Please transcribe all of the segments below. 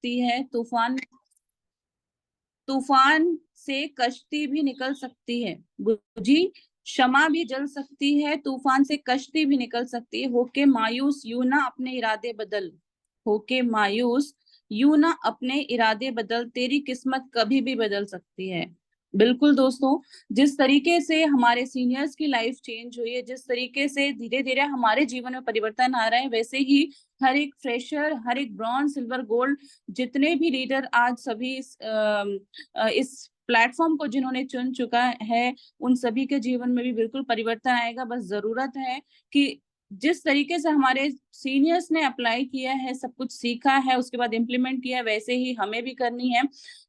सकती है, तूफान तूफान से कश्ती भी निकल सकती है, बुझी क्षमा भी जल सकती है, तूफान से कश्ती भी निकल सकती है, होके मायूस यूं ना अपने इरादे बदल, होके मायूस यूं ना अपने इरादे बदल, तेरी किस्मत कभी भी बदल सकती है। बिल्कुल दोस्तों, जिस तरीके से हमारे सीनियर्स की लाइफ चेंज हुई है, जिस तरीके से धीरे धीरे हमारे जीवन में परिवर्तन आ रहा है, वैसे ही हर एक फ्रेशर, हर एक ब्रॉन्ज, सिल्वर, गोल्ड, जितने भी लीडर आज सभी इस प्लेटफॉर्म को जिन्होंने चुन चुका है, उन सभी के जीवन में भी बिल्कुल परिवर्तन आएगा। बस जरूरत है कि जिस तरीके से हमारे सीनियर्स ने अप्लाई किया है, सब कुछ सीखा है, उसके बाद इम्प्लीमेंट किया है, वैसे ही हमें भी करनी है।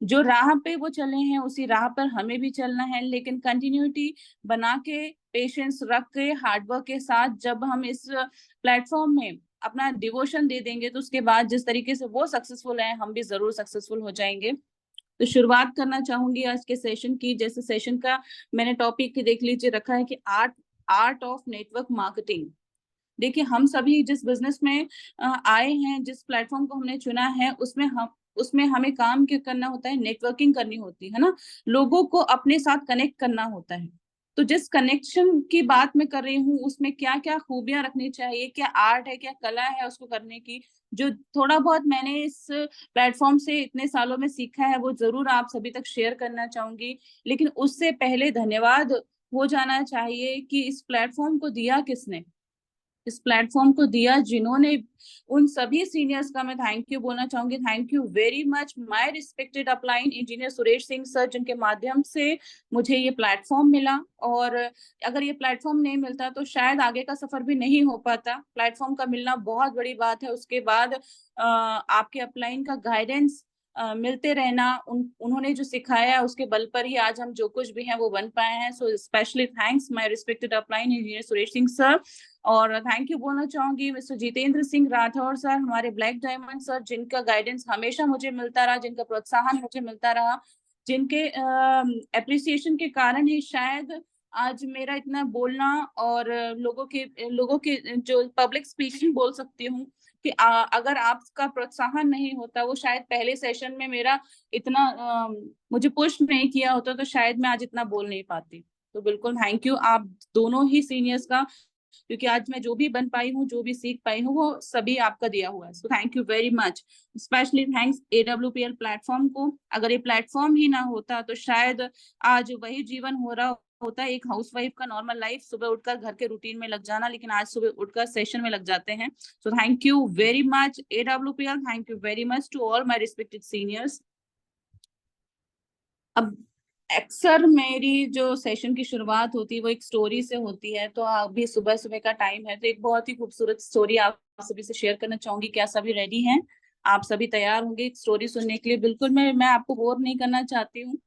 जो राह पे वो चले हैं उसी राह पर हमें भी चलना है, लेकिन कंटिन्यूटी बना के, पेशेंस रख के, हार्डवर्क के साथ जब हम इस प्लेटफॉर्म में अपना डिवोशन दे देंगे, तो उसके बाद जिस तरीके से वो सक्सेसफुल है, हम भी जरूर सक्सेसफुल हो जाएंगे। तो शुरुआत करना चाहूंगी आज के सेशन की। जैसे सेशन का मैंने टॉपिक देख लीजिए रखा है कि art art of network marketing. देखिए, हम सभी जिस बिजनेस में आए हैं, जिस प्लेटफॉर्म को हमने चुना है, उसमें हमें काम क्या करना होता है, नेटवर्किंग करनी होती है ना, लोगों को अपने साथ कनेक्ट करना होता है। तो जिस कनेक्शन की बात मैं कर रही हूँ, उसमें क्या क्या खूबियां रखनी चाहिए, क्या आर्ट है, क्या कला है उसको करने की, जो थोड़ा बहुत मैंने इस प्लेटफॉर्म से इतने सालों में सीखा है, वो जरूर आप सभी तक शेयर करना चाहूंगी। लेकिन उससे पहले धन्यवाद हो जाना चाहिए कि इस प्लेटफॉर्म को दिया किसने, इस प्लेटफॉर्म को दिया जिन्होंने, उन सभी सीनियर्स का मैं थैंक यू बोलना चाहूंगी। Thank you very much my respected upline engineer Suresh Singh sir, जिनके माध्यम से मुझे ये प्लेटफॉर्म मिला। और अगर ये प्लेटफॉर्म नहीं मिलता तो शायद आगे का सफर भी नहीं हो पाता। प्लेटफॉर्म का मिलना बहुत बड़ी बात है। उसके बाद आपके अपलाइन का गाइडेंस मिलते रहना, उन्होंने जो सिखाया उसके बल पर ही आज हम जो कुछ भी हैं वो बन पाए हैं। So specially thanks my respected upline engineer Suresh Singh sir. और थैंक यू बोलना चाहूंगी मिस्टर जितेंद्र सिंह राठौर सर, हमारे ब्लैक डायमंड सर, जिनका गाइडेंस हमेशा मुझे मिलता रहा, जिनका प्रोत्साहन मुझे मिलता रहा, जिनके अप्रिसिएशन के कारण ही शायद आज मेरा इतना बोलना और लोगों के जो पब्लिक स्पीकिंग बोल सकती हूँ कि अगर आपका प्रोत्साहन नहीं होता, वो शायद पहले सेशन में मेरा इतना मुझे पुश नहीं किया होता, तो शायद मैं आज इतना बोल नहीं पाती। तो बिल्कुल थैंक यू आप दोनों ही सीनियर्स का, क्योंकि आज मैं जो भी बन पाई हूँ, जो भी सीख पाई हूँ, वो सभी आपका दिया हुआ है। सो thank you very much. Specially thanks AWPL platform को। अगर ये प्लेटफॉर्म ही ना होता तो शायद आज वही जीवन हो रहा होता है, एक हाउसवाइफ का नॉर्मल लाइफ, सुबह उठकर घर के रूटीन में लग जाना, लेकिन आज सुबह उठकर सेशन में लग जाते हैं। So thank you very much AWPL, thank you very much to all my respected seniors. अब अक्सर मेरी जो सेशन की शुरुआत होती है वो एक स्टोरी से होती है। तो अभी सुबह सुबह का टाइम है, तो एक बहुत ही खूबसूरत स्टोरी आप सभी से शेयर करना चाहूंगी। क्या सभी रेडी हैं? आप सभी तैयार होंगे एक स्टोरी सुनने के लिए? बिल्कुल, मैं आपको बोर नहीं करना चाहती हूँ।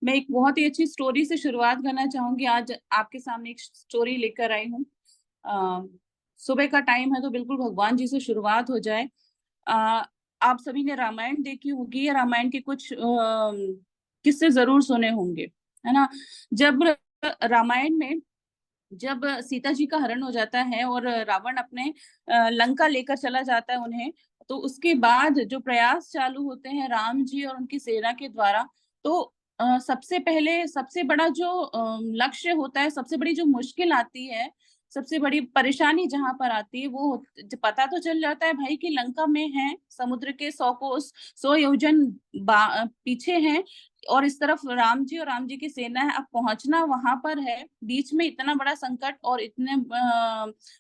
मैं एक बहुत ही अच्छी स्टोरी से शुरुआत करना चाहूंगी। आज आपके सामने एक स्टोरी लेकर आई हूँ। अ, सुबह का टाइम है, तो बिल्कुल भगवान जी से शुरुआत हो जाए। अ, आप सभी ने रामायण देखी होगी, या रामायण के कुछ किस्से जरूर सुने होंगे, है ना। जब रामायण में जब सीता जी का हरण हो जाता है और रावण अपने लंका लेकर चला जाता है उन्हें, तो उसके बाद जो प्रयास चालू होते हैं राम जी और उनकी सेना के द्वारा, तो सबसे पहले सबसे बड़ा जो लक्ष्य होता है, सबसे बड़ी जो मुश्किल आती है, सबसे बड़ी परेशानी जहां पर आती है, वो पता तो चल जाता है भाई कि लंका में है, समुद्र के 100 कोस 100 योजन पीछे है, और इस तरफ राम जी और राम जी की सेना है। अब पहुंचना वहां पर है, बीच में इतना बड़ा संकट और इतने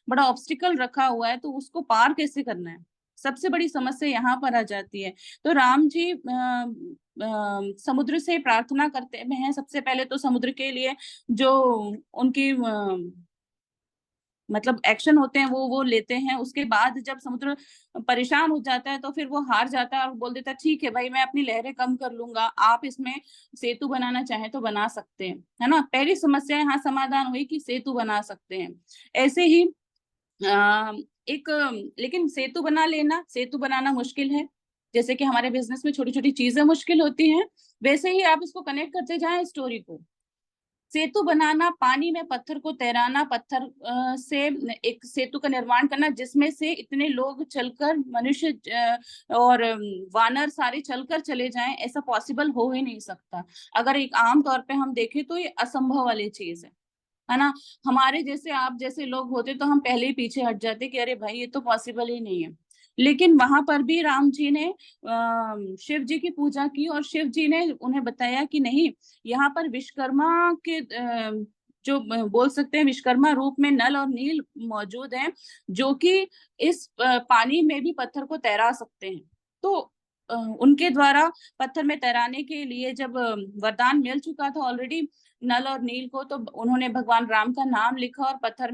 बड़ा ऑब्स्टिकल रखा हुआ है, तो उसको पार कैसे करना है, सबसे बड़ी समस्या यहाँ पर आ जाती है। तो राम जी समुद्र से प्रार्थना करते हैं। सबसे पहले तो समुद्र के लिए जो उनकी मतलब एक्शन होते हैं वो लेते हैं। उसके बाद जब समुद्र परेशान हो जाता है, तो फिर वो हार जाता है और बोल देता है ठीक है भाई, मैं अपनी लहरें कम कर लूंगा, आप इसमें सेतु बनाना चाहें तो बना सकते हैं, है ना। पहली समस्या यहाँ समाधान हुई कि सेतु बना सकते हैं। ऐसे ही आ, एक लेकिन सेतु बनाना मुश्किल है। जैसे कि हमारे बिजनेस में छोटी छोटी चीजें मुश्किल होती हैं, वैसे ही आप इसको कनेक्ट करते जाएं स्टोरी को। सेतु बनाना, पानी में पत्थर को तैराना, पत्थर से एक सेतु का निर्माण करना जिसमें से इतने लोग चलकर, मनुष्य और वानर सारे चलकर चले जाएं, ऐसा पॉसिबल हो ही नहीं सकता। अगर एक आम तौर पे हम देखें तो ये असंभव वाली चीज है ना। हमारे जैसे, आप जैसे लोग होते तो हम पहले ही पीछे हट जाते कि अरे भाई ये तो पॉसिबल ही नहीं है। लेकिन वहां पर भी राम जी ने शिव जी की पूजा की और शिव जी ने उन्हें बताया कि नहीं, यहाँ पर विश्वकर्मा के जो बोल सकते हैं विश्वकर्मा रूप में नल और नील मौजूद हैं, जो कि इस पानी में भी पत्थर को तैरा सकते हैं। तो उनके द्वारा पत्थर में तैराने के लिए जब वरदान मिल चुका था ऑलरेडी नल और नील को, तो उन्होंने भगवान राम का नाम लिखा और पत्थर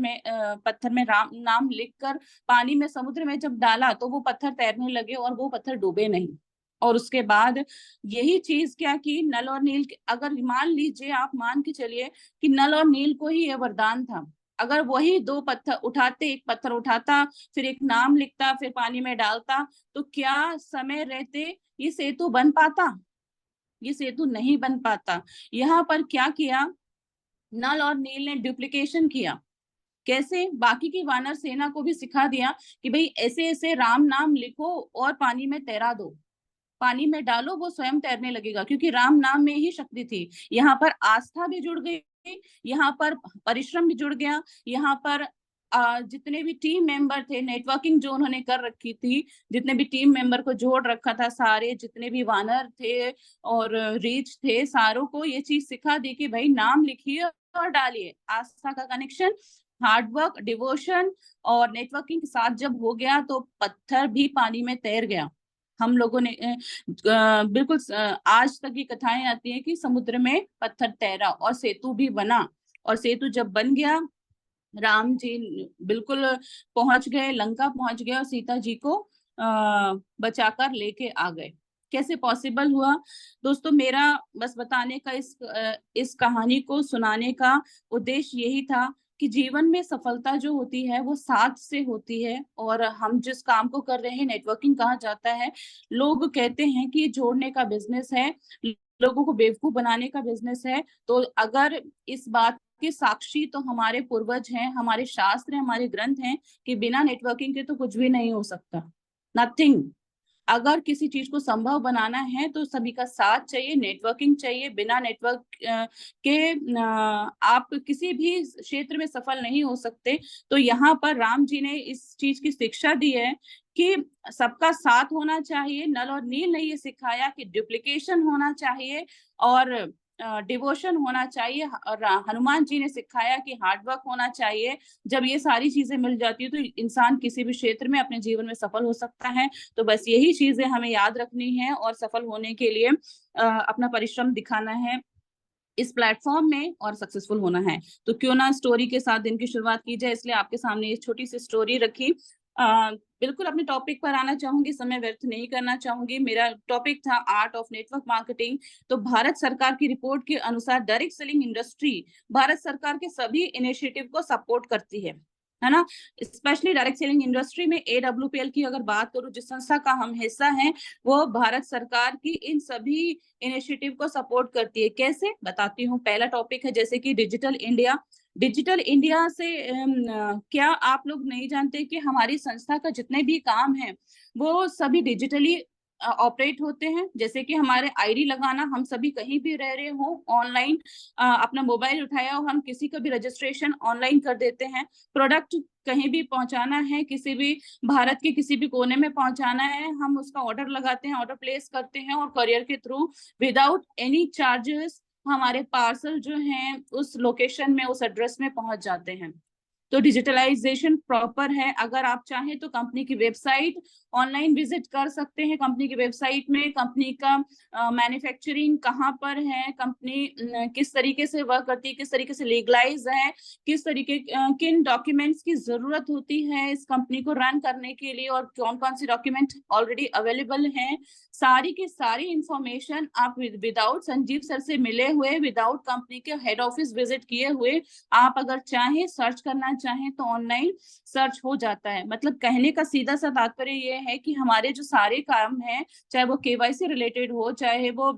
में राम नाम लिखकर पानी में, समुद्र में जब डाला तो वो पत्थर तैरने लगे और वो पत्थर डूबे नहीं। और उसके बाद यही चीज क्या कि नल और नील, अगर मान लीजिए, आप मान के चलिए कि नल और नील को ही यह वरदान था, अगर वही दो पत्थर उठाते, एक पत्थर उठाता, फिर एक नाम लिखता, फिर पानी में डालता, तो क्या समय रहते ये सेतु बन पाता? ये सेतु नहीं बन पाता। यहाँ पर क्या किया, नल और नील ने डुप्लीकेशन किया। कैसे? बाकी की वानर सेना को भी सिखा दिया कि भाई ऐसे ऐसे राम नाम लिखो और पानी में तैरा दो, पानी में डालो, वो स्वयं तैरने लगेगा, क्योंकि राम नाम में ही शक्ति थी। यहाँ पर आस्था भी जुड़ गई, यहाँ पर परिश्रम भी जुड़ गया, यहाँ पर जितने भी टीम मेंबर थे, नेटवर्किंग जो उन्होंने कर रखी थी, जितने भी टीम मेंबर को जोड़ रखा था, सारे जितने भी वानर थे और रीच थे, सारों को ये चीज सिखा दी कि भाई नाम लिखिए और डालिए। आस्था का कनेक्शन, हार्डवर्क, डिवोशन और नेटवर्किंग के साथ जब हो गया तो पत्थर भी पानी में तैर गया। हम लोगों ने बिल्कुल आज तक ये कथाएं आती हैं कि समुद्र में पत्थर तैरा और सेतु भी बना। और सेतु जब बन गया, राम जी बिल्कुल पहुंच गए, लंका पहुंच गए और सीता जी को बचाकर लेके आ गए। कैसे पॉसिबल हुआ दोस्तों? मेरा बस बताने का, इस कहानी को सुनाने का उद्देश्य यही था कि जीवन में सफलता जो होती है वो साथ से होती है। और हम जिस काम को कर रहे हैं, नेटवर्किंग कहा जाता है, लोग कहते हैं कि जोड़ने का बिजनेस है, लोगों को बेवकूफ बनाने का बिजनेस है। तो अगर इस बात के साक्षी तो हमारे पूर्वज हैं, हमारे शास्त्र हैं, हमारे ग्रंथ हैं कि बिना नेटवर्किंग के तो कुछ भी नहीं हो सकता, नथिंग। अगर किसी चीज को संभव बनाना है तो सभी का साथ चाहिए, नेटवर्किंग चाहिए। बिना नेटवर्क के आप किसी भी क्षेत्र में सफल नहीं हो सकते। तो यहाँ पर राम जी ने इस चीज की शिक्षा दी है कि सबका साथ होना चाहिए। नल और नील ने ये सिखाया कि डुप्लीकेशन होना चाहिए और डिवोशन होना चाहिए। और हनुमान जी ने सिखाया कि हार्डवर्क होना चाहिए। जब ये सारी चीजें मिल जाती है तो इंसान किसी भी क्षेत्र में अपने जीवन में सफल हो सकता है। तो बस यही चीजें हमें याद रखनी है और सफल होने के लिए अपना परिश्रम दिखाना है इस प्लेटफॉर्म में और सक्सेसफुल होना है। तो क्यों ना स्टोरी के साथ दिन की शुरुआत की जाए, इसलिए आपके सामने ये छोटी सी स्टोरी रखी। बिल्कुल अपने टॉपिक पर आना चाहूंगी, समय व्यर्थ नहीं करना चाहूंगी। मेरा टॉपिक था आर्ट ऑफ नेटवर्क मार्केटिंग। तो भारत सरकार की रिपोर्ट के अनुसार डायरेक्ट सेलिंग इंडस्ट्री भारत सरकार के सभी इनिशिएटिव को सपोर्ट करती है ना। स्पेशली डायरेक्ट सेलिंग इंडस्ट्री में AWPL की अगर बात करूं, जिस संस्था का हम हिस्सा हैं, वो भारत सरकार की इन सभी इनिशिएटिव को सपोर्ट करती है। कैसे? बताती हूँ। पहला टॉपिक है जैसे कि डिजिटल इंडिया। डिजिटल इंडिया से क्या आप लोग नहीं जानते कि हमारी संस्था का जितने भी काम है वो सभी डिजिटली ऑपरेट होते हैं। जैसे कि हमारे आईडी लगाना, हम सभी कहीं भी रह रहे हो ऑनलाइन अपना मोबाइल उठाया और हम किसी का भी रजिस्ट्रेशन ऑनलाइन कर देते हैं। प्रोडक्ट कहीं भी पहुंचाना है, किसी भी भारत के किसी भी कोने में पहुंचाना है, हम उसका ऑर्डर लगाते हैं, ऑर्डर प्लेस करते हैं और करियर के थ्रू विदाउट एनी चार्जेस हमारे पार्सल जो हैं उस लोकेशन में, उस एड्रेस में पहुंच जाते हैं। तो डिजिटलाइजेशन प्रॉपर है। अगर आप चाहें तो कंपनी की वेबसाइट ऑनलाइन विजिट कर सकते हैं। कंपनी की वेबसाइट में कंपनी का मैन्युफैक्चरिंग कहाँ पर है, कंपनी किस तरीके से वर्क करती है, किस तरीके से लीगलाइज है, किस तरीके किन डॉक्यूमेंट्स की जरूरत होती है इस कंपनी को रन करने के लिए और कौन कौन सी डॉक्यूमेंट ऑलरेडी अवेलेबल हैं, सारी की सारी इंफॉर्मेशन आप विदाउट संजीव सर से मिले हुए, विदाउट कंपनी के हेड ऑफिस विजिट किए हुए, आप अगर चाहें सर्च करना चाहें तो ऑनलाइन सर्च हो जाता है। मतलब कहने का सीधा सा तात्पर्य ये है कि हमारे जो सारे काम हैं, चाहे वो KYC रिलेटेड हो, चाहे वो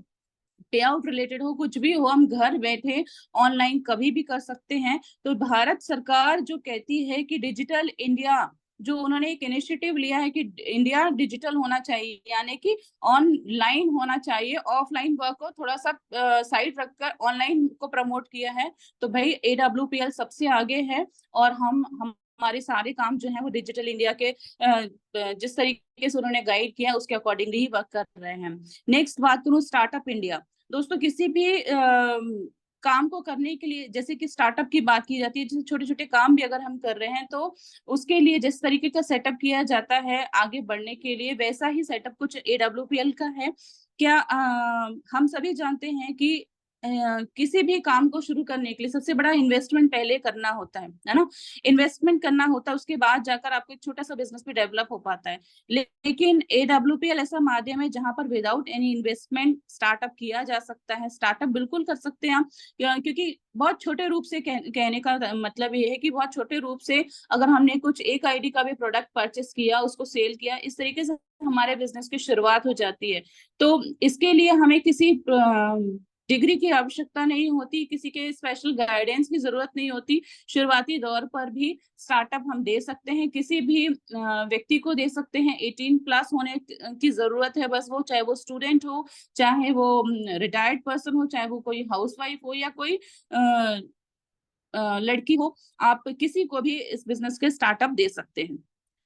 पे आउट रिलेटेड हो, कुछ भी हो, हम घर बैठे ऑनलाइन कभी भी कर सकते हैं। तो भारत सरकार जो कहती है कि डिजिटल इंडिया, जो उन्होंने एक इनिशिएटिव लिया है कि इंडिया डिजिटल होना चाहिए, यानी कि ऑनलाइन होना चाहिए, ऑफलाइन वर्क को थोड़ा सा साइड रखकर ऑनलाइन को प्रमोट किया है। तो भाई AWPL सबसे आगे है, और हम हमारे सारे काम जो है वो डिजिटल इंडिया के जिस तरीके से उन्होंने गाइड किया उसके अकॉर्डिंगली ही वर्क कर रहे हैं। नेक्स्ट बात करूँ स्टार्टअप इंडिया। दोस्तों किसी भी काम को करने के लिए, जैसे कि स्टार्टअप की बात की जाती है, जैसे छोटे छोटे काम भी अगर हम कर रहे हैं तो उसके लिए जिस तरीके का सेटअप किया जाता है आगे बढ़ने के लिए, वैसा ही सेटअप कुछ AWPL का है। क्या हम सभी जानते हैं कि किसी भी काम को शुरू करने के लिए सबसे बड़ा इन्वेस्टमेंट पहले करना होता है ना। इन्वेस्टमेंट करना होता है, उसके बाद जाकर आपको एक छोटा सा बिजनेस भी डेवलप हो पाता है। लेकिन AWPL ऐसा माध्यम है जहां पर विदाउट एनी इन्वेस्टमेंट स्टार्टअप किया जा सकता है। स्टार्टअप बिल्कुल कर सकते हैं आप, क्योंकि बहुत छोटे रूप से कहने का मतलब ये है कि बहुत छोटे रूप से अगर हमने कुछ एक ID का भी प्रोडक्ट परचेस किया, उसको सेल किया, इस तरीके से हमारे बिजनेस की शुरुआत हो जाती है। तो इसके लिए हमें किसी डिग्री की आवश्यकता नहीं होती, किसी के स्पेशल गाइडेंस की जरूरत नहीं होती। शुरुआती दौर पर भी स्टार्टअप हम दे सकते हैं, किसी भी व्यक्ति को दे सकते हैं। 18+ होने की जरूरत है बस, वो चाहे वो स्टूडेंट हो, चाहे वो रिटायर्ड पर्सन हो, चाहे वो कोई हाउसवाइफ हो, या कोई लड़की हो, आप किसी को भी इस बिजनेस के स्टार्टअप दे सकते हैं।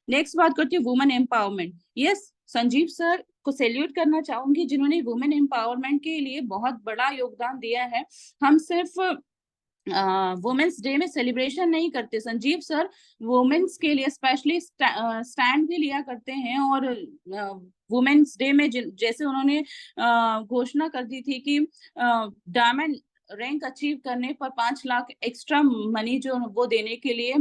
नेक्स्ट बात करती हूँ women empowerment. Yes, Sanjeev sir को सैल्यूट करना चाहूंगी जिन्होंने वुमेन एम्पावरमेंट के लिए बहुत बड़ा योगदान दिया है। हम सिर्फ वुमेन्स डे में सेलिब्रेशन नहीं करते, संजीव सर वुमेन्स के लिए स्पेशली स्टैंड भी लिया करते हैं। और वुमेन्स डे में जैसे उन्होंने घोषणा कर दी थी कि डायमंड रैंक अचीव करने पर 5 लाख एक्स्ट्रा मनी जो वो देने के लिए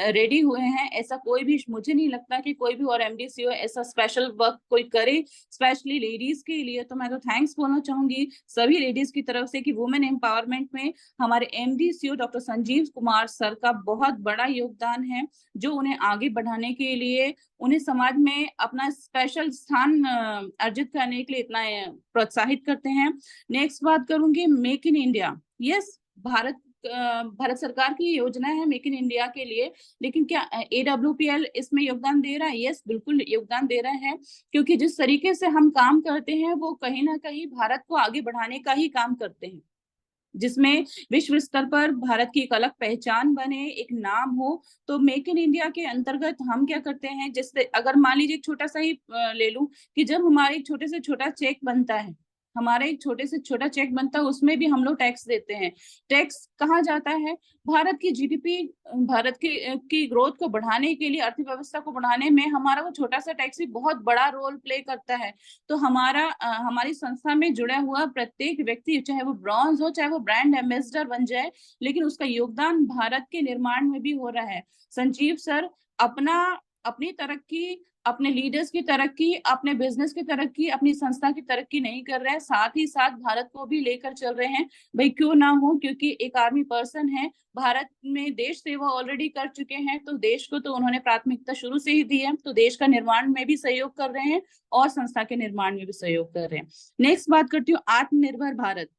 रेडी हुए हैं। ऐसा कोई भी, मुझे नहीं लगता कि कोई भी और MDCO ऐसा स्पेशल वर्क कोई करे स्पेशली लेडीज के लिए। तो मैं तो थैंक्स बोलना चाहूंगी सभी लेडीज की तरफ से कि वुमेन एम्पावरमेंट में हमारे MDCO doctor Sanjeev Kumar sir का बहुत बड़ा योगदान है, जो उन्हें आगे बढ़ाने के लिए, उन्हें समाज में अपना स्पेशल स्थान अर्जित करने के लिए इतना प्रोत्साहित करते हैं। नेक्स्ट बात करूंगी make in India. Yes, Bharat सरकार की योजना है मेक इन इंडिया के लिए, लेकिन क्या AWPL इसमें योगदान दे रहा है? यस, बिल्कुल योगदान दे रहा है, क्योंकि जिस तरीके से हम काम करते हैं वो कहीं ना कहीं भारत को आगे बढ़ाने का ही काम करते हैं, जिसमें विश्व स्तर पर भारत की एक अलग पहचान बने, एक नाम हो। तो मेक इन इंडिया के अंतर्गत हम क्या करते हैं, जिससे अगर मान लीजिए छोटा सा ही ले लूं कि जब हमारे एक छोटे से छोटा चेक बनता है, हमारा एक छोटे से छोटा चेक बनता है, उसमें भी हम लोग टैक्स देते हैं। टैक्स कहाँ जाता है? भारत की GDP, भारत की ग्रोथ को बढ़ाने के लिए, अर्थव्यवस्था को बढ़ाने में हमारा वो छोटा सा टैक्स भी बहुत बड़ा रोल प्ले करता है। तो हमारी संस्था में जुड़ा हुआ प्रत्येक व्यक्ति, चाहे वो ब्रॉन्ज हो, चाहे वो ब्रांड एम्बेसडर बन जाए, लेकिन उसका योगदान भारत के निर्माण में भी हो रहा है। संजीव सर अपनी तरक्की, अपने लीडर्स की तरक्की, अपने बिजनेस की तरक्की, अपनी संस्था की तरक्की नहीं कर रहे हैं, साथ ही साथ भारत को भी लेकर चल रहे हैं। भाई क्यों ना हो, क्योंकि एक आर्मी पर्सन है, भारत में देश सेवा ऑलरेडी कर चुके हैं, तो देश को तो उन्होंने प्राथमिकता शुरू से ही दी है, तो देश का निर्माण में भी सहयोग कर रहे हैं और संस्था के निर्माण में भी सहयोग कर रहे हैं। नेक्स्ट बात करती हूँ आत्मनिर्भर भारत।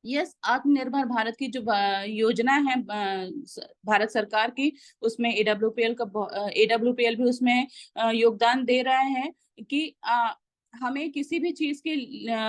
यस, आत्मनिर्भर भारत की जो योजना है भारत सरकार की, उसमें AWPL भी उसमें योगदान दे रहा है कि हमें किसी भी चीज के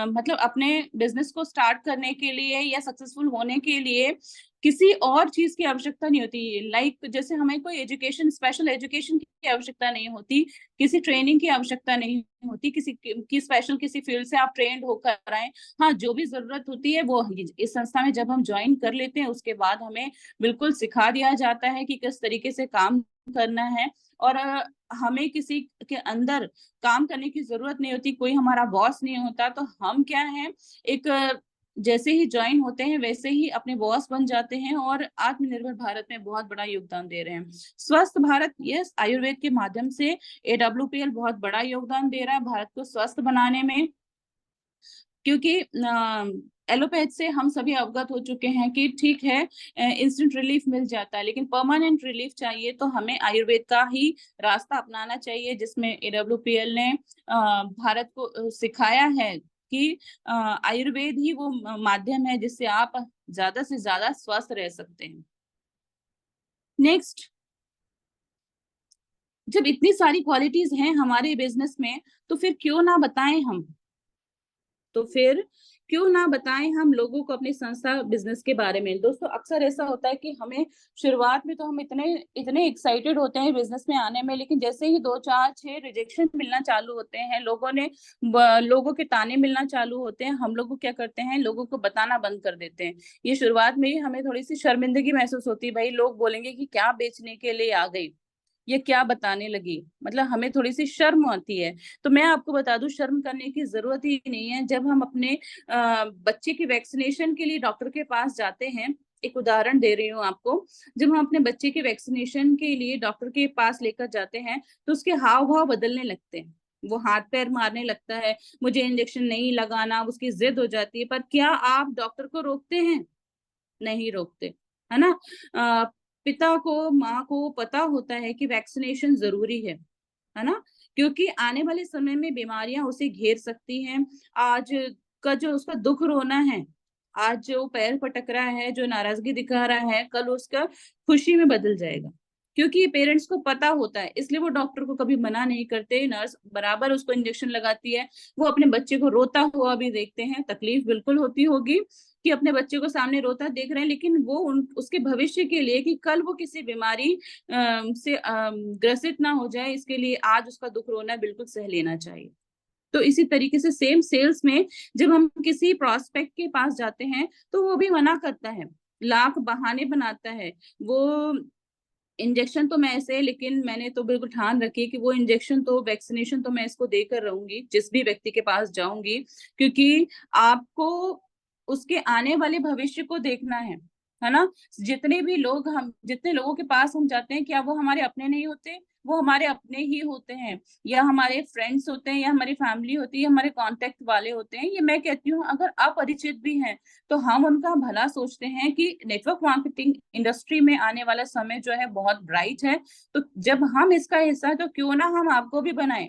मतलब अपने बिजनेस को स्टार्ट करने के लिए या सक्सेसफुल होने के लिए किसी और चीज की आवश्यकता नहीं होती। लाइक जैसे हमें कोई एजुकेशन, स्पेशल एजुकेशन की आवश्यकता नहीं होती, किसी ट्रेनिंग की आवश्यकता नहीं होती, किसी की स्पेशल किसी फील्ड से आप ट्रेंड होकर आए। हाँ, जो भी जरूरत होती है वो इस संस्था में जब हम ज्वाइन कर लेते हैं उसके बाद हमें बिल्कुल सिखा दिया जाता है कि किस तरीके से काम करना है। और हमें किसी के अंदर काम करने की जरूरत नहीं होती, कोई हमारा बॉस नहीं होता। तो हम क्या है, एक जैसे ही ज्वाइन होते हैं वैसे ही अपने बॉस बन जाते हैं और आत्मनिर्भर भारत में बहुत बड़ा योगदान दे रहे हैं। स्वस्थ भारत, यस, आयुर्वेद के माध्यम से AWPL बहुत बड़ा योगदान दे रहा है भारत को स्वस्थ बनाने में, क्योंकि एलोपैथ से हम सभी अवगत हो चुके हैं कि ठीक है इंस्टेंट रिलीफ मिल जाता है, लेकिन परमानेंट रिलीफ चाहिए तो हमें आयुर्वेद का ही रास्ता अपनाना चाहिए, जिसमें AWPL ने भारत को सिखाया है कि आयुर्वेद ही वो माध्यम है जिससे आप ज्यादा से ज्यादा स्वस्थ रह सकते हैं। नेक्स्ट, जब इतनी सारी क्वालिटीज हैं हमारे बिजनेस में, तो फिर क्यों ना बताएं हम, तो फिर क्यों ना बताएं हम लोगों को अपनी संस्था बिजनेस के बारे में। दोस्तों अक्सर ऐसा होता है कि हमें शुरुआत में तो हम इतने इतने एक्साइटेड होते हैं बिजनेस में आने में, लेकिन जैसे ही 2 4 6 रिजेक्शन मिलना चालू होते हैं, लोगों के ताने मिलना चालू होते हैं, हम लोग को क्या करते हैं, लोगों को बताना बंद कर देते हैं। ये शुरुआत में ही हमें थोड़ी सी शर्मिंदगी महसूस होती है, भाई लोग बोलेंगे कि क्या बेचने के लिए आ गई, ये क्या बताने लगी, मतलब हमें थोड़ी सी शर्म आती है। तो मैं आपको बता दूं, शर्म करने की जरूरत ही नहीं है। जब हम अपने बच्चे की वैक्सीनेशन के लिए डॉक्टर के पास जाते हैं, एक उदाहरण दे रही हूँ आपको, जब हम अपने बच्चे के वैक्सीनेशन के लिए डॉक्टर के पास लेकर जाते हैं, तो उसके हाव भाव बदलने लगते हैं, वो हाथ पैर मारने लगता है, मुझे इंजेक्शन नहीं लगाना, उसकी जिद हो जाती है। पर क्या आप डॉक्टर को रोकते हैं? नहीं रोकते, है ना। अ, पिता को, माँ को पता होता है कि वैक्सीनेशन जरूरी है ना, क्योंकि आने वाले समय में बीमारियां उसे घेर सकती हैं। आज का जो उसका दुख रोना है, आज जो पैर पटक रहा है, जो नाराजगी दिखा रहा है, कल उसका खुशी में बदल जाएगा। क्योंकि पेरेंट्स को पता होता है, इसलिए वो डॉक्टर को कभी मना नहीं करते, नर्स बराबर उसको इंजेक्शन लगाती है। वो अपने बच्चे को रोता हुआ भी देखते हैं, तकलीफ बिल्कुल होती होगी कि अपने बच्चे को सामने रोता देख रहे हैं, लेकिन वो उसके भविष्य के लिए, कि कल वो किसी बीमारी से ग्रसित ना हो जाए, इसके लिए आज उसका दुख रोना बिल्कुल सह लेना चाहिए। तो इसी तरीके से सेम सेल्स में जब हम किसी प्रोस्पेक्ट के पास जाते हैं, तो वो भी मना करता है, लाख बहाने बनाता है। वो इंजेक्शन तो मैं ऐसे, लेकिन मैंने तो बिल्कुल ठान रखी कि वो इंजेक्शन तो, वैक्सीनेशन तो मैं इसको देकर रहूंगी जिस भी व्यक्ति के पास जाऊंगी, क्योंकि आपको उसके आने वाले भविष्य को देखना है ना। जितने लोगों के पास हम जाते हैं, क्या वो हमारे अपने नहीं होते? वो हमारे अपने ही होते हैं, या हमारे फ्रेंड्स होते हैं, या हमारी फैमिली होती है, या हमारे कांटेक्ट वाले होते हैं। ये मैं कहती हूँ, अगर अपरिचित भी हैं तो हम उनका भला सोचते हैं कि नेटवर्क मार्केटिंग इंडस्ट्री में आने वाला समय जो है बहुत ब्राइट है, तो जब हम इसका हिस्सा है तो क्यों ना हम आपको भी बनाएं।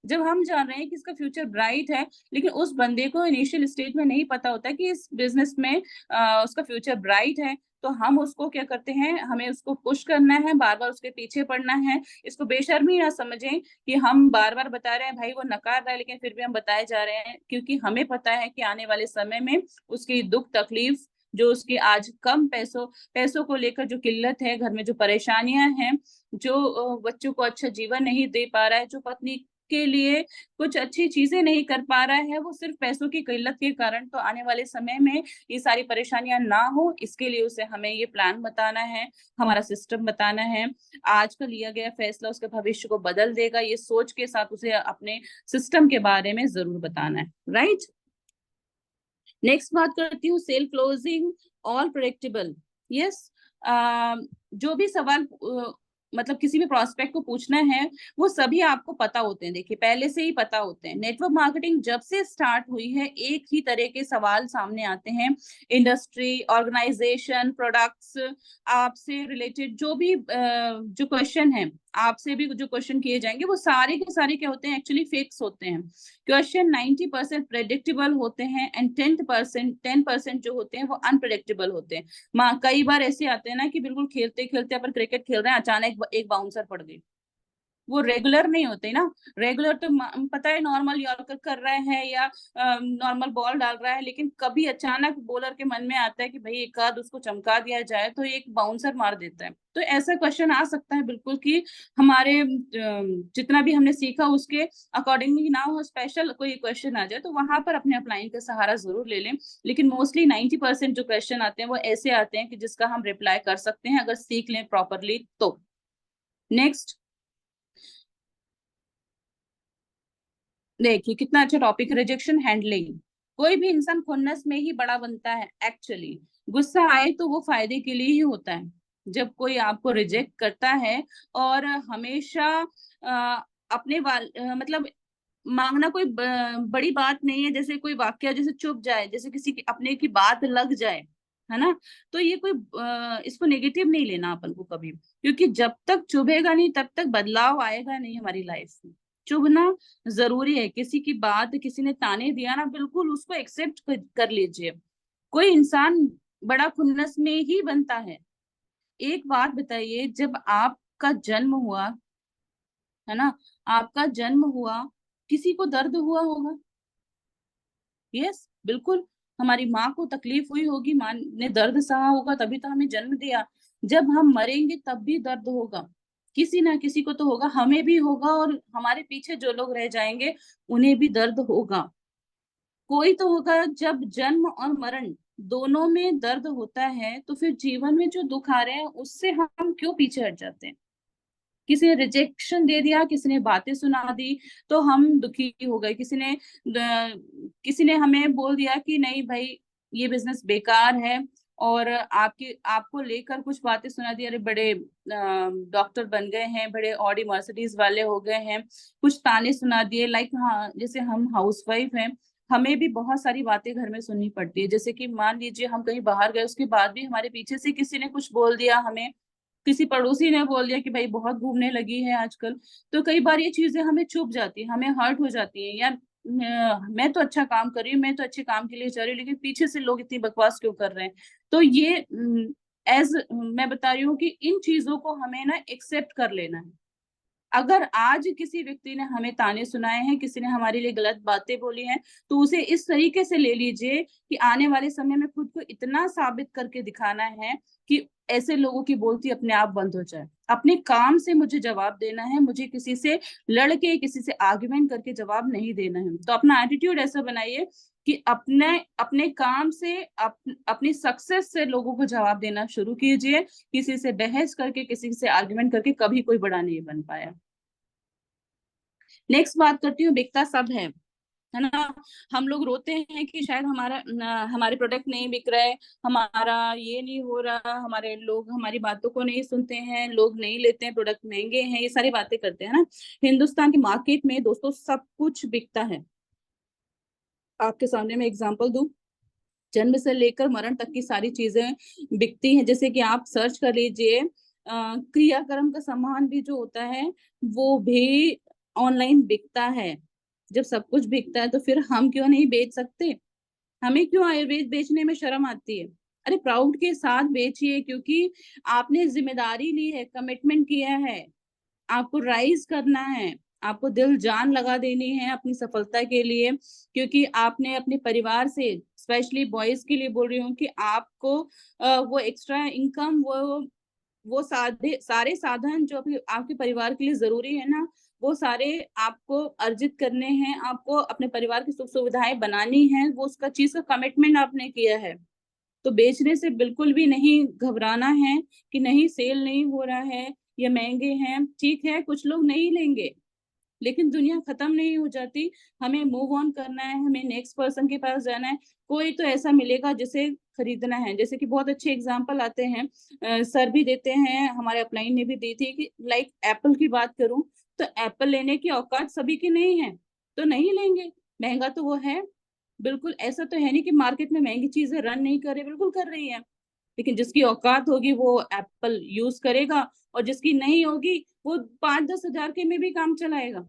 जब हम जान रहे हैं कि इसका फ्यूचर ब्राइट है, लेकिन उस बंदे को इनिशियल स्टेज में नहीं पता होता कि इस बिजनेस में उसका फ्यूचर ब्राइट है, तो हम उसको क्या करते हैं, हमें उसको पुश करना है, बार बार उसके पीछे पड़ना है। इसको बेशर्मी ना समझें कि हम बार बार बता रहे हैं, भाई वो नकार रहा है लेकिन फिर भी हम बताए जा रहे हैं, क्योंकि हमें पता है कि आने वाले समय में उसकी दुख तकलीफ, जो उसकी आज कम पैसों को लेकर जो किल्लत है, घर में जो परेशानियां हैं, जो बच्चों को अच्छा जीवन नहीं दे पा रहा है, जो पत्नी के लिए कुछ अच्छी चीजें नहीं कर पा रहा है, वो सिर्फ पैसों की किल्लत के कारण, तो आने वाले समय में ये सारी परेशानियां ना हो, इसके लिए उसे हमें ये प्लान बताना है, हमारा सिस्टम बताना है। आज का लिया गया फैसला उसके भविष्य को बदल देगा, ये सोच के साथ उसे अपने सिस्टम के बारे में जरूर बताना है, राइट। नेक्स्ट बात करती हूँ, sale closing all predictable. Yes, जो भी सवाल मतलब किसी भी प्रोस्पेक्ट को पूछना है, वो सभी आपको पता होते हैं, देखिए पहले से ही पता होते हैं। नेटवर्क मार्केटिंग जब से स्टार्ट हुई है, एक ही तरह के सवाल सामने आते हैं। इंडस्ट्री, ऑर्गेनाइजेशन, प्रोडक्ट्स, आपसे रिलेटेड जो भी जो क्वेश्चन है, आपसे भी जो क्वेश्चन किए जाएंगे, वो सारे के सारे क्या होते हैं, एक्चुअली फिक्स होते हैं। क्वेश्चन 90% प्रेडिक्टेबल होते हैं, एंड 10% जो होते हैं वो अनप्रेडिक्टेबल होते हैं। कई बार ऐसे आते हैं ना कि बिल्कुल खेलते खेलते अपन क्रिकेट खेल रहे हैं, अचानक एक बाउंसर पड़ गई, वो रेगुलर नहीं होते ना। रेगुलर तो पता है नॉर्मल यॉर्कर कर रहा है या नॉर्मल बॉल डाल रहा है, लेकिन कभी अचानक बॉलर के मन में आता है कि भाई एक आध उसको चमका दिया जाए, तो एक बाउंसर मार देता है। तो ऐसा क्वेश्चन आ सकता है बिल्कुल कि हमारे जितना भी हमने सीखा उसके अकॉर्डिंगली ना हो, स्पेशल कोई क्वेश्चन आ जाए, तो वहां पर अपने अपलाइन का सहारा जरूर ले लें। लेकिन मोस्टली 90% जो क्वेश्चन आते हैं वो ऐसे आते हैं कि जिसका हम रिप्लाई कर सकते हैं अगर सीख लें प्रॉपरली तो। नेक्स्ट, देखिए कितना अच्छा टॉपिक, रिजेक्शन हैंडलिंग। कोई भी इंसान खुन्नस में ही बड़ा बनता है एक्चुअली। गुस्सा आए तो वो फायदे के लिए ही होता है। जब कोई आपको रिजेक्ट करता है, और हमेशा अपने मतलब मांगना कोई बड़ी बात नहीं है, जैसे कोई वाक्य जैसे चुप जाए, जैसे किसी की अपने की बात लग जाए, है ना, तो ये कोई इसको नेगेटिव नहीं लेना अपन को कभी, क्योंकि जब तक चुभेगा नहीं तब तक बदलाव आएगा नहीं हमारी लाइफ में। चुभना जरूरी है। किसी की बात, किसी ने ताने दिया ना, बिल्कुल उसको एक्सेप्ट कर लीजिए। कोई इंसान बड़ा खुन्नस में ही बनता है। एक बात बताइए, जब आपका जन्म हुआ, है ना, आपका जन्म हुआ, किसी को दर्द हुआ होगा? यस, बिल्कुल। हमारी माँ को तकलीफ हुई होगी, माँ ने दर्द सहा होगा, तभी तो हमें जन्म दिया। जब हम मरेंगे तब भी दर्द होगा, किसी ना किसी को तो होगा, हमें भी होगा, और हमारे पीछे जो लोग रह जाएंगे उन्हें भी दर्द होगा। कोई तो होगा। जब जन्म और मरण दोनों में दर्द होता है, तो फिर जीवन में जो दुख आ रहे हैं उससे हम क्यों पीछे हट जाते हैं? किसी ने रिजेक्शन दे दिया, किसी ने बातें सुना दी तो हम दुखी हो गए। किसी ने हमें बोल दिया कि नहीं भाई, ये बिजनेस बेकार है, और आपको लेकर कुछ बातें सुना दी, अरे बड़े डॉक्टर बन गए हैं, बड़े ऑडी मर्सिडीज वाले हो गए हैं, कुछ ताने सुना दिए। लाइक, हाँ, जैसे हम हाउसवाइफ हैं, हमें भी बहुत सारी बातें घर में सुननी पड़ती है। जैसे कि मान लीजिए हम कहीं बाहर गए, उसके बाद भी हमारे पीछे से किसी ने कुछ बोल दिया हमें, किसी पड़ोसी ने बोल दिया कि भाई बहुत घूमने लगी है आजकल, तो कई बार ये चीजें हमें चुभ जाती है, हमें हर्ट हो जाती है। यार, मैं तो अच्छा काम कर रही हूँ, मैं तो अच्छे काम के लिए जा रही हूँ, लेकिन पीछे से लोग इतनी बकवास क्यों कर रहे हैं? तो ये एज मैं बता रही हूँ कि इन चीजों को हमें ना एक्सेप्ट कर लेना है। अगर आज किसी व्यक्ति ने हमें ताने सुनाए हैं, किसी ने हमारे लिए गलत बातें बोली हैं, तो उसे इस तरीके से ले लीजिए कि आने वाले समय में खुद को इतना साबित करके दिखाना है कि ऐसे लोगों की बोलती अपने आप बंद हो जाए। अपने काम से मुझे जवाब देना है, मुझे किसी से लड़के, किसी से आर्ग्यूमेंट करके जवाब नहीं देना है। तो अपना एटीट्यूड ऐसा बनाइए कि अपने अपने काम से, अपनी सक्सेस से लोगों को जवाब देना शुरू कीजिए। किसी से बहस करके, किसी से आर्ग्यूमेंट करके कभी कोई बड़ा नहीं बन पाया। नेक्स्ट बात करती हूँ, बिकता सब है ना। हम लोग रोते हैं कि शायद हमारे प्रोडक्ट नहीं बिक रहे, हमारा ये नहीं हो रहा, हमारे लोग हमारी बातों को नहीं सुनते हैं, लोग नहीं लेते हैं, प्रोडक्ट महंगे हैं, ये सारी बातें करते हैं ना। हिंदुस्तान की मार्केट में दोस्तों सब कुछ बिकता है। आपके सामने मैं एग्जांपल दूं, जन्म से लेकर मरण तक की सारी चीजें बिकती हैं। जैसे कि आप सर्च कर लीजिए, क्रियाक्रम का सामान भी जो होता है वो भी ऑनलाइन बिकता है। जब सब कुछ बिकता है तो फिर हम क्यों नहीं बेच सकते? हमें क्यों आयुर्वेद बेचने में शर्म आती है? अरे प्राउड के साथ बेचिए, क्योंकि आपने जिम्मेदारी ली है, कमिटमेंट किया है, आपको राइज करना है, आपको दिल जान लगा देनी है अपनी सफलता के लिए। क्योंकि आपने अपने परिवार से, स्पेशली बॉयज के लिए बोल रही हूँ, कि आपको वो एक्स्ट्रा इनकम, वो सारे साधन जो आपके परिवार के लिए जरूरी है ना, वो सारे आपको अर्जित करने हैं, आपको अपने परिवार की सुख सुविधाएं बनानी है, वो उसका चीज का कमिटमेंट आपने किया है। तो बेचने से बिल्कुल भी नहीं घबराना है कि नहीं सेल नहीं हो रहा है या महंगे हैं। ठीक है, कुछ लोग नहीं लेंगे, लेकिन दुनिया खत्म नहीं हो जाती। हमें मूव ऑन करना है, हमें नेक्स्ट पर्सन के पास जाना है। कोई तो ऐसा मिलेगा जिसे खरीदना है। जैसे कि बहुत अच्छे एग्जाम्पल आते हैं, सर भी देते हैं, हमारे अपलाइन ने भी दी थी, कि लाइक एप्पल की बात करूं, तो एप्पल लेने की औकात सभी की नहीं है, तो नहीं लेंगे। महंगा तो वो है, बिल्कुल ऐसा तो है नहीं कि मार्केट में महंगी चीजें रन नहीं कर रही, बिल्कुल कर रही है। लेकिन जिसकी औकात होगी वो एप्पल यूज करेगा, और जिसकी नहीं होगी वो 5-10 हजार के में भी काम चलाएगा।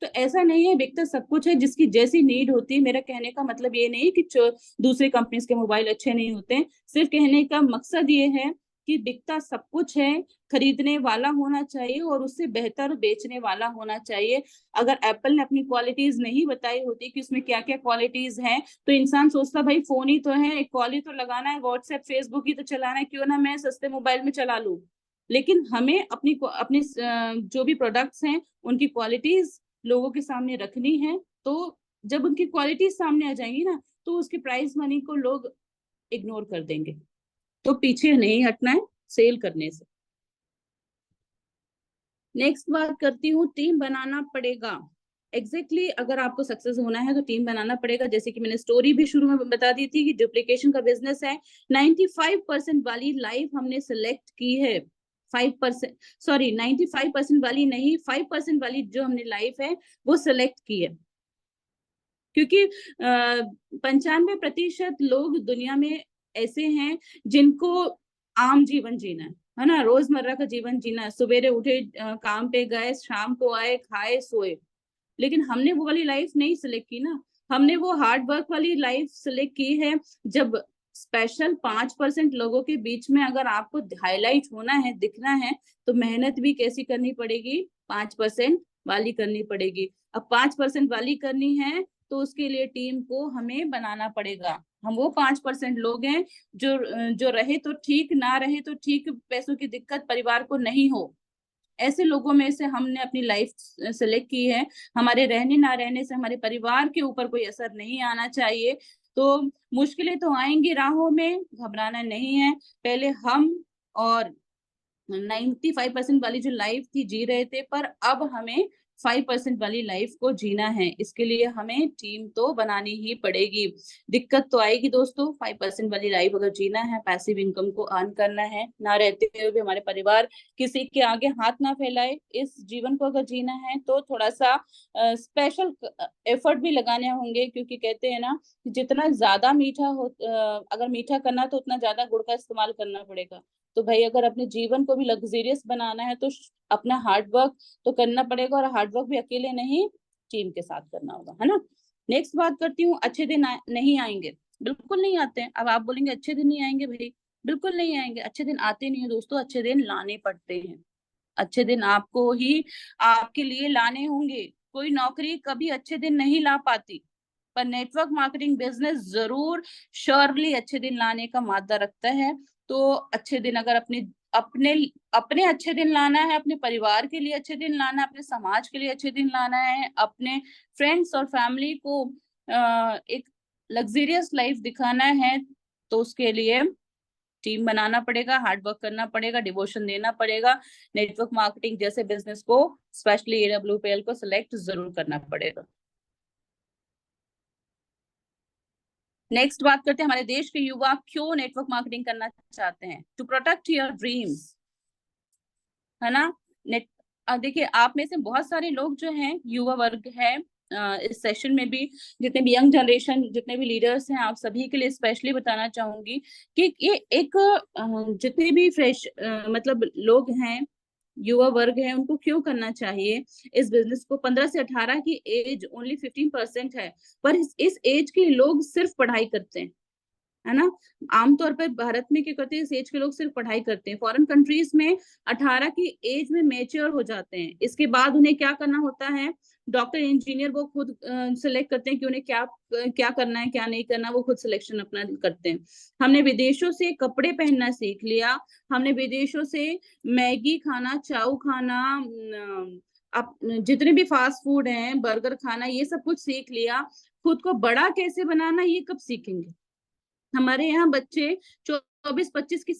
तो ऐसा नहीं है, बिकता सब कुछ है, जिसकी जैसी नीड होती है। मेरा कहने का मतलब ये नहीं कि दूसरे कंपनीज के मोबाइल अच्छे नहीं होते, सिर्फ कहने का मकसद ये है कि बिकता सब कुछ है, खरीदने वाला होना चाहिए और उससे बेहतर बेचने वाला होना चाहिए। अगर एप्पल ने अपनी क्वालिटीज नहीं बताई होती कि उसमें क्या क्या क्वालिटीज हैं, तो इंसान सोचता भाई फोन ही तो है, एक कॉल ही तो लगाना है, व्हाट्सएप फेसबुक ही तो चलाना है, क्यों ना मैं सस्ते मोबाइल में चला लूं। लेकिन हमें अपनी जो भी प्रोडक्ट्स हैं उनकी क्वालिटीज लोगों के सामने रखनी है। तो जब उनकी क्वालिटी सामने आ जाएंगी ना, तो उसके प्राइस मनी को लोग इग्नोर कर देंगे। तो पीछे नहीं हटना है सेल करने से। नेक्स्ट बात करती हूँ, टीम बनाना पड़ेगा। एग्जैक्टली अगर आपको सक्सेस होना है तो टीम बनाना पड़ेगा। जैसे कि मैंने स्टोरी भी शुरू में बता दी थी कि डुप्लीकेशन का बिजनेस है। 95% वाली लाइफ हमने सिलेक्ट की है। 5%, सॉरी, 95% वाली नहीं, 5% वाली जो हमने लाइफ है वो सिलेक्ट की है। क्योंकि 95% लोग दुनिया में ऐसे हैं जिनको आम जीवन जीना है। है ना, रोजमर्रा का जीवन जीना, सवेरे उठे, काम पे गए, शाम को आए, खाए, सोए। लेकिन हमने वो वाली लाइफ नहीं सिलेक्ट की ना, हमने वो हार्ड वर्क वाली लाइफ सिलेक्ट की है। जब स्पेशल 5% लोगों के बीच में अगर आपको हाईलाइट होना है, दिखना है, तो मेहनत भी कैसी करनी पड़ेगी, 5% वाली करनी पड़ेगी। अब 5% वाली करनी है तो उसके लिए टीम को हमें बनाना पड़ेगा। हम वो 5% लोग हैं जो जो रहे तो ठीक, ना रहे तो ठीक, पैसों की दिक्कत परिवार को नहीं हो, ऐसे लोगों में से हमने अपनी लाइफ सेलेक्ट की है। हमारे रहने ना रहने से हमारे परिवार के ऊपर कोई असर नहीं आना चाहिए। तो मुश्किलें तो आएंगी राहों में, घबराना नहीं है। पहले हम और 95% वाली जो लाइफ थी जी रहे थे, पर अब हमें 5% वाली लाइफ को जीना है। इसके लिए हमें टीम तो बनानी ही पड़ेगी। दिक्कत तो आएगी दोस्तों, 5% वाली लाइफ अगर जीना है, पैसिव इनकम को अर्न करना है, ना रहते हुए भी हमारे परिवार किसी के आगे हाथ ना फैलाए, इस जीवन को अगर जीना है तो थोड़ा सा स्पेशल एफर्ट भी लगाने होंगे। क्योंकि कहते हैं ना, जितना ज्यादा मीठा हो, अगर मीठा करना तो उतना ज्यादा गुड़ का इस्तेमाल करना पड़ेगा। तो भाई अगर अपने जीवन को भी लग्जरियस बनाना है तो अपना हार्ड वर्क तो करना पड़ेगा, और हार्ड वर्क भी अकेले नहीं, टीम के साथ करना होगा, है ना। नेक्स्ट बात करती हूँ, अच्छे दिन नहीं आएंगे, बिल्कुल नहीं आते हैं। अब आप बोलेंगे अच्छे दिन नहीं आएंगे, भाई बिल्कुल नहीं आएंगे, अच्छे दिन आते नहीं है दोस्तों, अच्छे दिन लाने पड़ते हैं। अच्छे दिन आपको ही आपके लिए लाने होंगे। कोई नौकरी कभी अच्छे दिन नहीं ला पाती, पर नेटवर्क मार्केटिंग बिजनेस जरूर श्योरली अच्छे दिन लाने का मादा रखता है। तो अच्छे दिन अगर अपने अपने अपने अच्छे दिन लाना है, अपने परिवार के लिए अच्छे दिन लाना है, अपने समाज के लिए अच्छे दिन लाना है, अपने फ्रेंड्स और फैमिली को एक लग्जरियस लाइफ दिखाना है, तो उसके लिए टीम बनाना पड़ेगा, हार्ड वर्क करना पड़ेगा, डिवोशन देना पड़ेगा। नेटवर्क मार्केटिंग जैसे बिजनेस को, स्पेशली एडब्ल्यूपीएल को सिलेक्ट जरूर करना पड़ेगा। नेक्स्ट बात करते हैं, हमारे देश के युवा क्यों नेटवर्क मार्केटिंग करना चाहते हैं। टू प्रोटेक्ट योर ड्रीम्स, है ना। नेट देखिए, आप में से बहुत सारे लोग जो हैं, युवा वर्ग है, इस सेशन में भी जितने भी यंग जनरेशन, जितने भी लीडर्स हैं, आप सभी के लिए स्पेशली बताना चाहूंगी कि ये एक जितने भी फ्रेश मतलब लोग हैं, युवा वर्ग है, उनको क्यों करना चाहिए इस बिजनेस को। 15 से 18 की एज ओनली 15% है, पर इस एज के लोग सिर्फ पढ़ाई करते हैं, है ना। आमतौर पर भारत में क्या करते हैं, इस एज के लोग सिर्फ पढ़ाई करते हैं। फॉरेन कंट्रीज में 18 की एज में मेच्योर हो जाते हैं। इसके बाद उन्हें क्या करना होता है, डॉक्टर इंजीनियर वो खुद सिलेक्ट करते हैं कि उन्हें क्या क्या करना है, क्या नहीं करना, वो खुद सिलेक्शन अपना करते हैं। हमने विदेशों से कपड़े पहनना सीख लिया, हमने विदेशों से मैगी खाना, चाउ खाना, अब जितने भी फास्ट फूड हैं, बर्गर खाना, ये सब कुछ सीख लिया। खुद को बड़ा कैसे बनाना, ये कब सीखेंगे। हमारे यहाँ बच्चे 24-25 की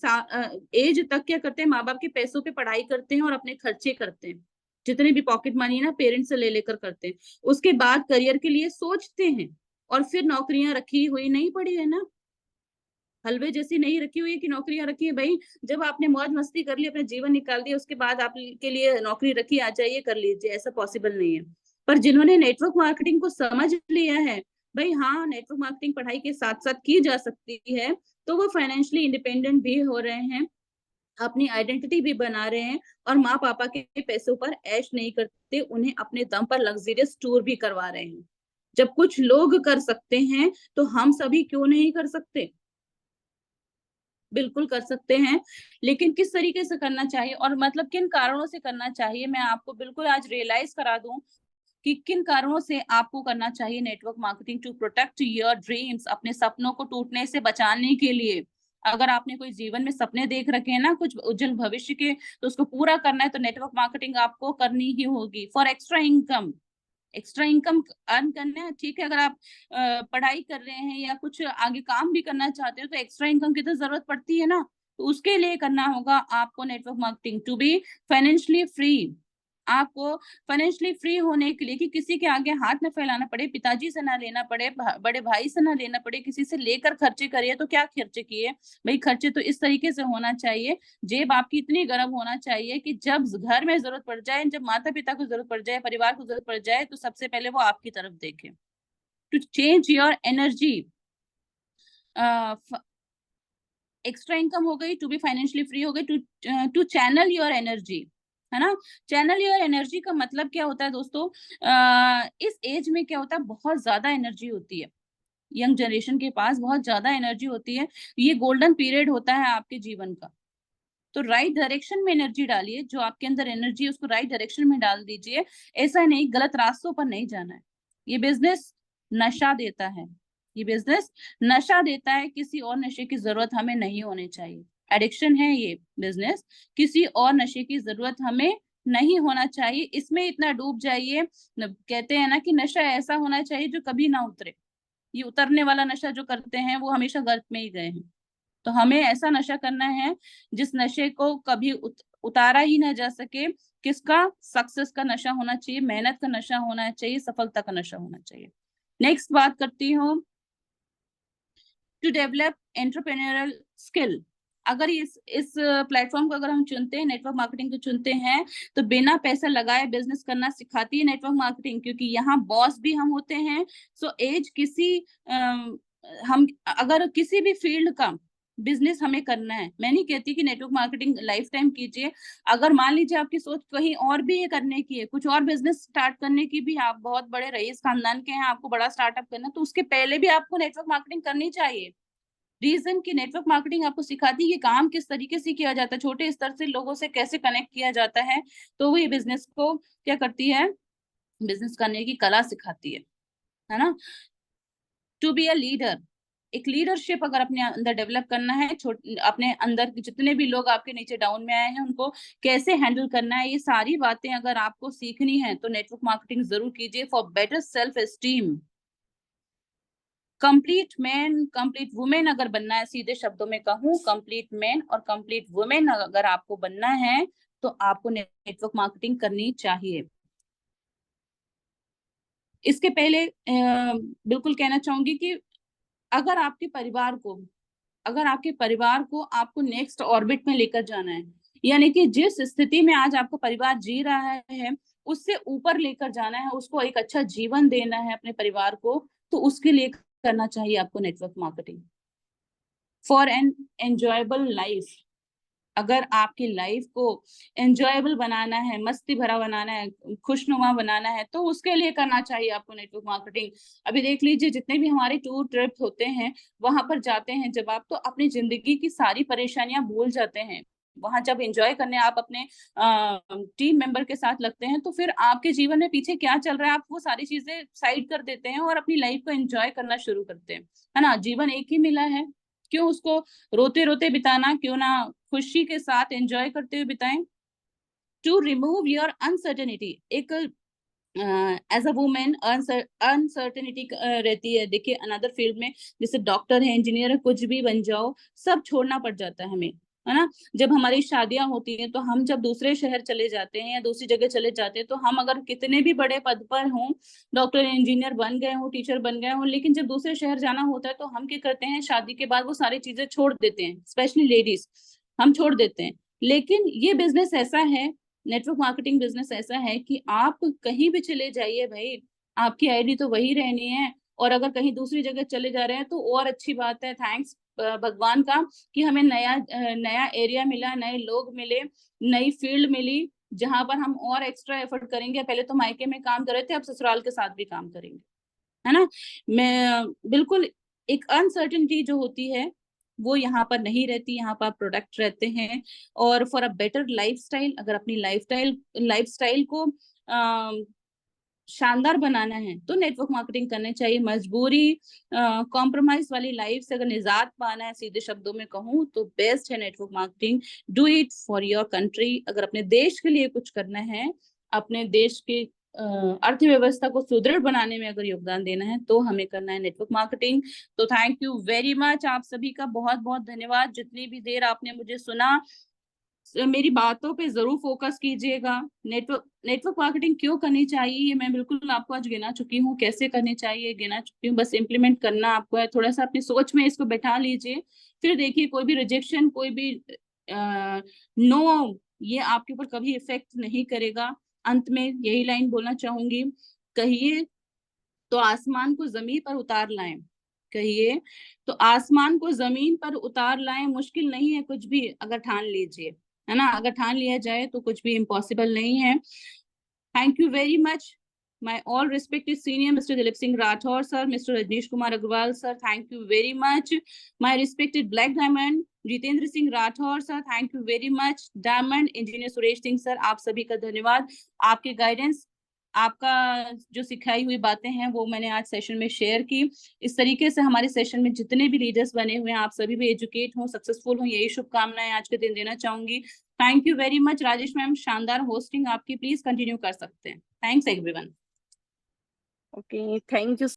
एज तक क्या करते हैं, माँ बाप के पैसों पे पढ़ाई करते हैं और अपने खर्चे करते हैं। जितने भी पॉकेट मनी है ना, पेरेंट्स से ले लेकर करते हैं। उसके बाद करियर के लिए सोचते हैं, और फिर नौकरियां रखी हुई नहीं पड़ी है ना, हलवे जैसी नहीं रखी हुई है कि नौकरियां रखी है। भाई जब आपने मौज मस्ती कर ली, अपना जीवन निकाल दिया, उसके बाद आपके लिए नौकरी रखी, आ जाइए कर लीजिए, ऐसा पॉसिबल नहीं है। पर जिन्होंने नेटवर्क मार्केटिंग को समझ लिया है, भाई हाँ, नेटवर्क मार्केटिंग पढ़ाई के साथ साथ की जा सकती है, तो वो फाइनेंशियली इंडिपेंडेंट भी हो रहे हैं, अपनी आइडेंटिटी भी बना रहे हैं, और माँ पापा के पैसों पर ऐश नहीं करते, उन्हें अपने दम पर लग्जरियस टूर भी करवा रहे हैं। जब कुछ लोग कर सकते हैं, तो हम सभी क्यों नहीं कर सकते। बिल्कुल कर सकते हैं, लेकिन किस तरीके से करना चाहिए और मतलब किन कारणों से करना चाहिए, मैं आपको बिल्कुल आज रियलाइज करा दूं कि किन कारणों से आपको करना चाहिए network marketing. To protect your dreams, अपने सपनों को टूटने से बचाने के लिए। अगर आपने कोई जीवन में सपने देख रखे हैं ना, कुछ उज्जवल भविष्य के, तो उसको पूरा करना है, तो नेटवर्क मार्केटिंग आपको करनी ही होगी। For extra income, extra income earn करना है, ठीक है। अगर आप पढ़ाई कर रहे हैं या कुछ आगे काम भी करना चाहते हो, तो एक्स्ट्रा इनकम की तो जरूरत पड़ती है ना, तो उसके लिए करना होगा आपको network marketing. To be financially free, आपको फाइनेंशियली फ्री होने के लिए, कि किसी के आगे हाथ न फैलाना पड़े, पिताजी से ना लेना पड़े, बड़े भाई से ना लेना पड़े, किसी से लेकर खर्चे करिए तो क्या खर्चे किए। भाई खर्चे तो इस तरीके से होना चाहिए, जेब आपकी इतनी गर्म होना चाहिए कि जब घर में जरूरत पड़ जाए, जब माता पिता को जरूरत पड़ जाए, परिवार को जरूरत पड़ जाए, तो सबसे पहले वो आपकी तरफ देखे। To change your energy, extra income हो गई, टू बी फाइनेंशियली फ्री हो गई, टू चैनल योर एनर्जी, है ना। चैनल योर एनर्जी का मतलब क्या होता है दोस्तों, इस एज में क्या होता है, बहुत ज्यादा एनर्जी होती है, यंग जनरेशन के पास बहुत ज्यादा एनर्जी होती है, ये गोल्डन पीरियड होता है आपके जीवन का। तो राइट डायरेक्शन में एनर्जी डालिए, जो आपके अंदर एनर्जी है उसको राइट डायरेक्शन में डाल दीजिए, ऐसा नहीं गलत रास्तों पर नहीं जाना है। ये बिजनेस नशा देता है, ये बिजनेस नशा देता है, किसी और नशे की जरूरत हमें नहीं होनी चाहिए। एडिक्शन है ये बिजनेस, किसी और नशे की जरूरत हमें नहीं होना चाहिए, इसमें इतना डूब जाइए। कहते हैं ना कि नशा ऐसा होना चाहिए जो कभी ना उतरे, ये उतरने वाला नशा जो करते हैं वो हमेशा गर्त में ही गए हैं। तो हमें ऐसा नशा करना है जिस नशे को कभी उतारा ही ना जा सके। किसका? सक्सेस का नशा होना चाहिए, मेहनत का नशा होना चाहिए, सफलता का नशा होना चाहिए। नेक्स्ट बात करती हूँ, टू डेवलप एंटरप्रेन्योरल स्किल। अगर इस प्लेटफॉर्म को अगर हम चुनते हैं, नेटवर्क मार्केटिंग को चुनते हैं, तो बिना पैसा लगाए बिजनेस करना सिखाती है नेटवर्क मार्केटिंग, क्योंकि यहाँ बॉस भी हम होते हैं। सो एज किसी हम अगर किसी भी फील्ड का बिजनेस हमें करना है, मैं नहीं कहती कि नेटवर्क मार्केटिंग लाइफ टाइम कीजिए। अगर मान लीजिए आपकी सोच कहीं और भी ये करने की है, कुछ और बिजनेस स्टार्ट करने की भी, आप बहुत बड़े रईस खानदान के हैं, आपको बड़ा स्टार्टअप करना, तो उसके पहले भी आपको नेटवर्क मार्केटिंग करनी चाहिए। रीजन की नेटवर्क मार्केटिंग आपको सिखाती है कि काम किस तरीके से किया जाता है, छोटे स्तर से लोगों से कैसे कनेक्ट किया जाता है। तो वो ये बिजनेस को क्या करती है, बिजनेस करने की कला सिखाती है ना। टू बी अ लीडर, एक लीडरशिप अगर अपने अंदर डेवलप करना है, अपने अंदर जितने भी लोग आपके नीचे डाउन में आए हैं उनको कैसे हैंडल करना है, ये सारी बातें अगर आपको सीखनी है तो नेटवर्क मार्केटिंग जरूर कीजिए for better self esteem. Complete man, complete women अगर बनना है, सीधे शब्दों में कहूँ, कंप्लीट मैन और कंप्लीट वुमेन अगर आपको बनना है तो आपको नेटवर्क मार्केटिंग करनी चाहिए। इसके पहले बिल्कुल कहना चाहूंगी कि अगर आपके परिवार को अगर आपके परिवार को आपको नेक्स्ट ऑर्बिट में लेकर जाना है, यानी कि जिस स्थिति में आज आपका परिवार जी रहा है उससे ऊपर लेकर जाना है, उसको एक अच्छा जीवन देना है अपने परिवार को, तो उसके लिए करना चाहिए आपको network marketing for an enjoyable life. अगर आपकी लाइफ को एंजॉयबल बनाना है, मस्ती भरा बनाना है, खुशनुमा बनाना है, तो उसके लिए करना चाहिए आपको नेटवर्क मार्केटिंग। अभी देख लीजिए, जितने भी हमारे टूर ट्रिप होते हैं, वहां पर जाते हैं जब आप, तो अपनी जिंदगी की सारी परेशानियां भूल जाते हैं। वहां जब एंजॉय करने आप अपने टीम मेंबर के साथ लगते हैं, तो फिर आपके जीवन में पीछे क्या चल रहा है आप वो सारी चीजें साइड कर देते हैं और अपनी लाइफ को एंजॉय करना शुरू करते हैं, है ना। जीवन एक ही मिला है, क्यों उसको रोते रोते बिताना, क्यों ना खुशी के साथ एंजॉय करते हुए बिताएं। टू रिमूव योर अनसर्टेनिटी, एक एज अ वुमेन अनसर्टेनिटी रहती है। देखिए अनदर फील्ड में, जैसे डॉक्टर है, इंजीनियर है, कुछ भी बन जाओ, सब छोड़ना पड़ जाता है हमें, है ना। जब हमारी शादियां होती हैं तो हम जब दूसरे शहर चले जाते हैं या दूसरी जगह चले जाते हैं, तो हम अगर कितने भी बड़े पद पर हों, डॉक्टर इंजीनियर बन गए हों, टीचर बन गए हों, लेकिन जब दूसरे शहर जाना होता है तो हम क्या करते हैं, शादी के बाद वो सारी चीजें छोड़ देते हैं, स्पेशली लेडीज, हम छोड़ देते हैं। लेकिन ये बिजनेस ऐसा है, नेटवर्क मार्केटिंग बिजनेस ऐसा है कि आप कहीं भी चले जाइए भाई, आपकी आईडी तो वही रहनी है। और अगर कहीं दूसरी जगह चले जा रहे हैं तो और अच्छी बात है, थैंक्स भगवान का कि हमें नया एरिया मिला, नए लोग मिले, नई फील्ड मिली, जहां पर हम और एक्स्ट्रा एफर्ट करेंगे। पहले तो मायके में काम कर रहे थे, अब ससुराल के साथ भी काम करेंगे, है ना। मैं बिल्कुल, एक अनसर्टेनिटी जो होती है वो यहाँ पर नहीं रहती, यहाँ पर प्रोडक्ट रहते हैं। और फॉर अ बेटर लाइफस्टाइल, अगर अपनी लाइफस्टाइल को शानदार बनाना है तो नेटवर्क मार्केटिंग करने चाहिए। मजबूरी कॉम्प्रोमाइज वाली लाइफ से अगर निजात पाना है, सीधे शब्दों में कहूँ तो बेस्ट है network marketing. Do it for your country, अगर अपने देश के लिए कुछ करना है, अपने देश के अर्थव्यवस्था को सुदृढ़ बनाने में अगर योगदान देना है, तो हमें करना है नेटवर्क मार्केटिंग। तो थैंक यू वेरी मच, आप सभी का बहुत बहुत धन्यवाद, जितनी भी देर आपने मुझे सुना। मेरी बातों पे जरूर फोकस कीजिएगा। नेटवर्क मार्केटिंग क्यों करनी चाहिए, ये मैं बिल्कुल आपको आज गिना चुकी हूँ, कैसे करनी चाहिए गिना चुकी हूँ, बस इम्प्लीमेंट करना आपको है। थोड़ा सा अपनी सोच में इसको बैठा लीजिए, फिर देखिए कोई भी रिजेक्शन, कोई भी नो, ये आपके ऊपर कभी इफेक्ट नहीं करेगा। अंत में यही लाइन बोलना चाहूंगी, कहिए तो आसमान को जमीन पर उतार लाएं, कहिए। तो आसमान को जमीन पर उतार लाएं मुश्किल नहीं है कुछ भी, अगर ठान लीजिए, है ना, अगर ठान लिया जाए तो कुछ भी इम्पॉसिबल नहीं है। Thank you very much. My all respected senior, Mr. Dilip Singh Rathore, sir, Mr. Rajneesh Kumar Agrawal, sir, thank you very much. My respected Black Diamond, Jitendra Singh Rathore, sir, thank you very much. Diamond Engineer Suresh Singh, sir, आप सभी का धन्यवाद। आपके guidance, आपका जो सिखाई हुई बातें हैं वो मैंने आज सेशन में शेयर की। इस तरीके से हमारे सेशन में जितने भी लीडर्स बने हुए हैं, आप सभी भी एजुकेट हों, सक्सेसफुल हों, यही शुभकामनाएं आज के दिन देना चाहूंगी। Thank you very much Rajesh ma'am, शानदार होस्टिंग आपकी, प्लीज कंटिन्यू कर सकते हैं। Thanks everyone. Okay, thank you.